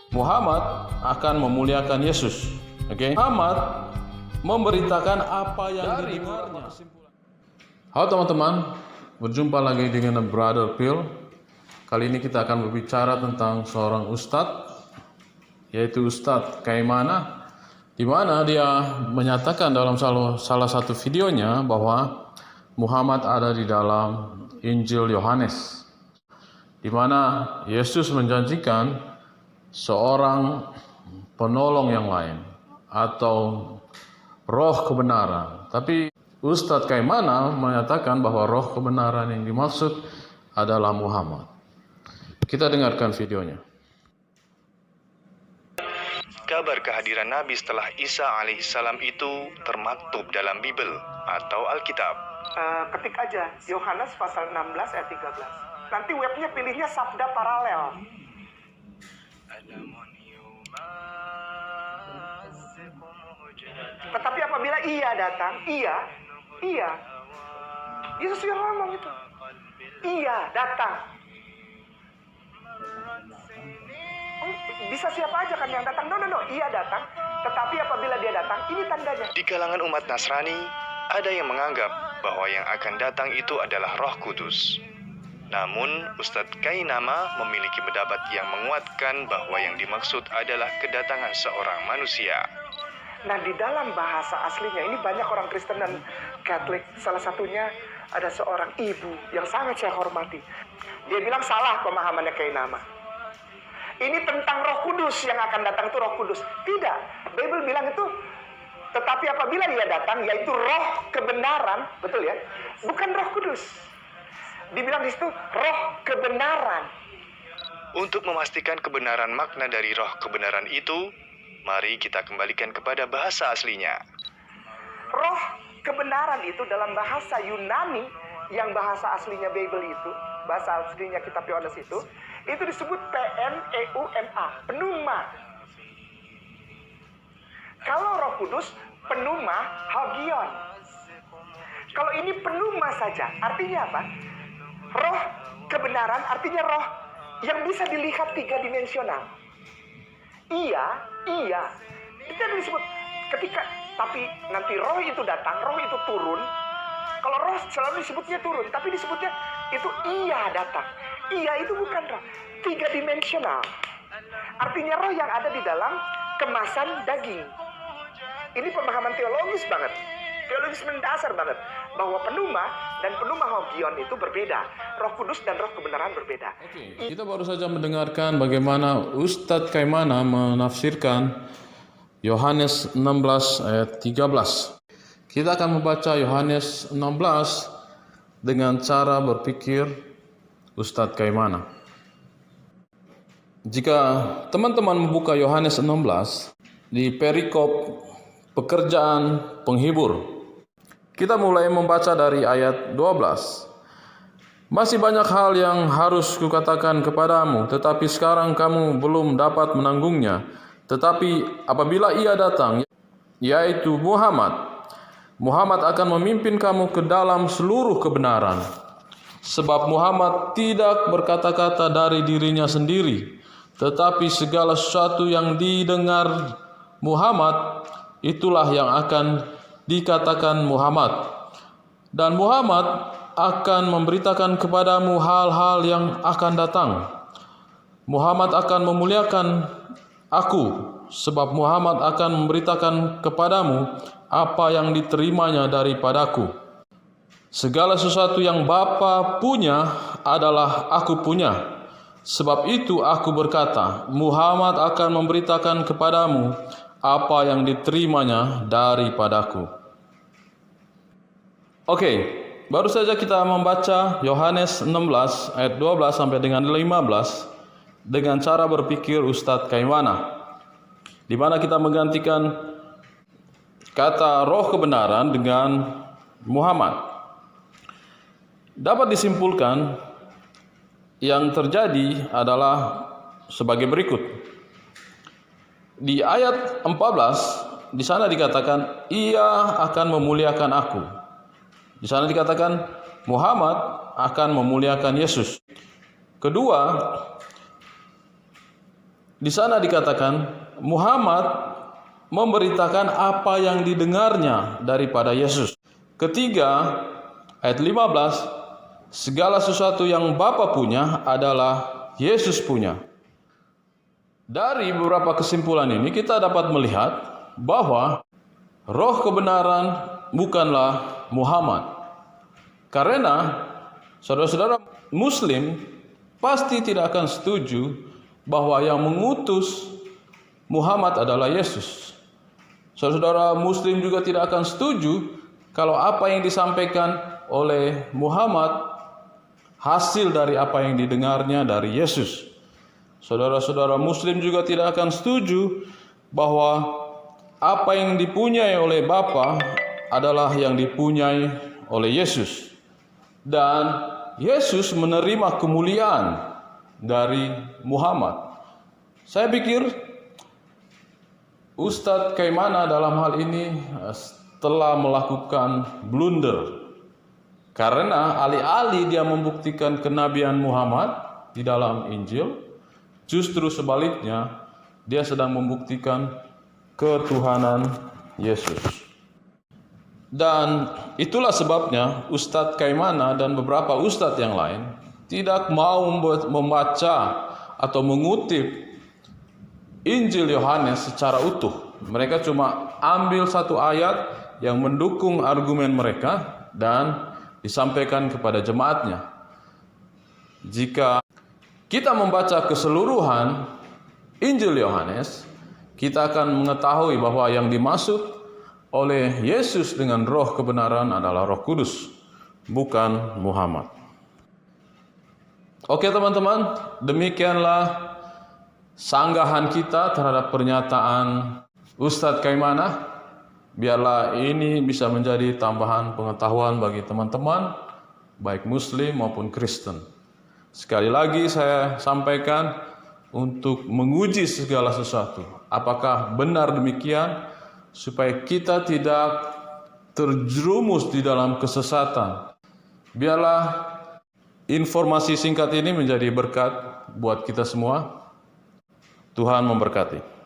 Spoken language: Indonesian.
Muhammad akan memuliakan Yesus. Oke. Muhammad memberitakan apa yang didengarnya. Halo teman-teman, berjumpa lagi dengan Brother Phil. Kali ini kita akan berbicara tentang seorang ustadz, yaitu Ustadz Kaimana, di mana dia menyatakan dalam salah satu videonya bahwa Muhammad ada di dalam Injil Yohanes, di mana Yesus menjanjikan seorang penolong yang lain atau roh kebenaran. Tapi Ustadz Kaimana menyatakan bahwa roh kebenaran yang dimaksud adalah Muhammad. Kita dengarkan videonya. Kabar kehadiran Nabi setelah Isa alaihissalam itu termaktub dalam Bible atau Alkitab. Ketik aja Yohanes pasal 16 ayat 13. Nanti webnya pilihnya sabda paralel. Tetapi apabila ia datang, iya. Yesus yang ngomong itu. Iya datang. Bisa siapa aja kan yang datang? No, iya datang. Tetapi apabila dia datang, ini tandanya. Di kalangan umat Nasrani, ada yang menganggap bahwa yang akan datang itu adalah Roh Kudus. Namun, Ustadz Kainama memiliki pendapat yang menguatkan bahwa yang dimaksud adalah kedatangan seorang manusia. Nah, di dalam bahasa aslinya, ini banyak orang Kristen dan Katolik. Salah satunya ada seorang ibu yang sangat saya hormati. Dia bilang salah pemahamannya Kainama. Ini tentang Roh Kudus, yang akan datang itu Roh Kudus. Tidak, Bible bilang itu, tetapi apabila dia datang, yaitu Roh kebenaran, betul ya? Bukan Roh Kudus. Dibilang di situ Roh kebenaran. Untuk memastikan kebenaran makna dari Roh kebenaran itu, mari kita kembalikan kepada bahasa aslinya. Roh kebenaran itu dalam bahasa Yunani, yang bahasa aslinya Bible itu, bahasa aslinya kitab Yohanes itu disebut pneuma, pneuma. Kalau Roh Kudus, pneuma hagion. Kalau ini pneuma saja, artinya apa? Roh kebenaran artinya roh yang bisa dilihat tiga dimensional. Iya. Itu yang disebut ketika, tapi nanti roh itu datang, roh itu turun. Kalau roh selalu disebutnya turun, tapi disebutnya itu iya datang. Iya itu bukan roh, tiga dimensional. Artinya roh yang ada di dalam kemasan daging. Ini pemahaman teologis banget, teologis mendasar banget, bahwa pneuma dan pneuma hagion itu berbeda. Roh Kudus dan Roh kebenaran berbeda. Oke, kita baru saja mendengarkan bagaimana Ustadz Kaimana menafsirkan Yohanes 16 ayat 13. Kita akan membaca Yohanes 16 dengan cara berpikir Ustadz Kaimana. Jika teman-teman membuka Yohanes 16 di perikop pekerjaan penghibur, kita mulai membaca dari ayat 12. Masih banyak hal yang harus kukatakan kepadamu, tetapi sekarang kamu belum dapat menanggungnya. Tetapi apabila ia datang, yaitu Muhammad akan memimpin kamu ke dalam seluruh kebenaran. Sebab Muhammad tidak berkata-kata dari dirinya sendiri, tetapi segala sesuatu yang didengar Muhammad, itulah yang akan dikatakan Muhammad. Dan Muhammad akan memberitakan kepadamu hal-hal yang akan datang. Muhammad akan memuliakan aku, sebab Muhammad akan memberitakan kepadamu apa yang diterimanya daripadaku. Segala sesuatu yang Bapa punya adalah aku punya. Sebab itu aku berkata, Muhammad akan memberitakan kepadamu apa yang diterimanya daripadaku. Oke, baru saja kita membaca Yohanes 16 ayat 12 sampai dengan 15 dengan cara berpikir Ustadz Kaimana, di mana kita menggantikan kata roh kebenaran dengan Muhammad. Dapat disimpulkan yang terjadi adalah sebagai berikut. Di ayat 14 di sana dikatakan ia akan memuliakan aku. Di sana dikatakan Muhammad akan memuliakan Yesus. Kedua, Di sana dikatakan Muhammad memberitakan apa yang didengarnya daripada Yesus. Ketiga, ayat 15, segala sesuatu yang Bapa punya adalah Yesus punya. Dari beberapa kesimpulan ini kita dapat melihat bahwa roh kebenaran bukanlah Muhammad. Karena saudara-saudara Muslim pasti tidak akan setuju bahwa yang mengutus Muhammad adalah Yesus. Saudara-saudara Muslim juga tidak akan setuju kalau apa yang disampaikan oleh Muhammad hasil dari apa yang didengarnya dari Yesus. Saudara-saudara Muslim juga tidak akan setuju bahwa apa yang dipunyai oleh Bapa adalah yang dipunyai oleh Yesus. Dan Yesus menerima kemuliaan dari Muhammad. Saya pikir Ustadz Kaimana dalam hal ini telah melakukan blunder. Karena alih-alih dia membuktikan kenabian Muhammad di dalam Injil, justru sebaliknya dia sedang membuktikan ketuhanan Yesus. Dan itulah sebabnya Ustadz Kaimana dan beberapa ustadz yang lain tidak mau membaca atau mengutip Injil Yohanes secara utuh. Mereka cuma ambil satu ayat yang mendukung argumen mereka dan disampaikan kepada jemaatnya. Jika kita membaca keseluruhan Injil Yohanes, kita akan mengetahui bahwa yang dimaksud oleh Yesus dengan roh kebenaran adalah Roh Kudus, bukan Muhammad. Oke teman-teman, demikianlah sanggahan kita terhadap pernyataan Ustadz Kaimana. Biarlah ini bisa menjadi tambahan pengetahuan bagi teman-teman, baik Muslim maupun Kristen. Sekali lagi saya sampaikan untuk menguji segala sesuatu. Apakah benar demikian, supaya kita tidak terjerumus di dalam kesesatan. Biarlah informasi singkat ini menjadi berkat buat kita semua. Tuhan memberkati.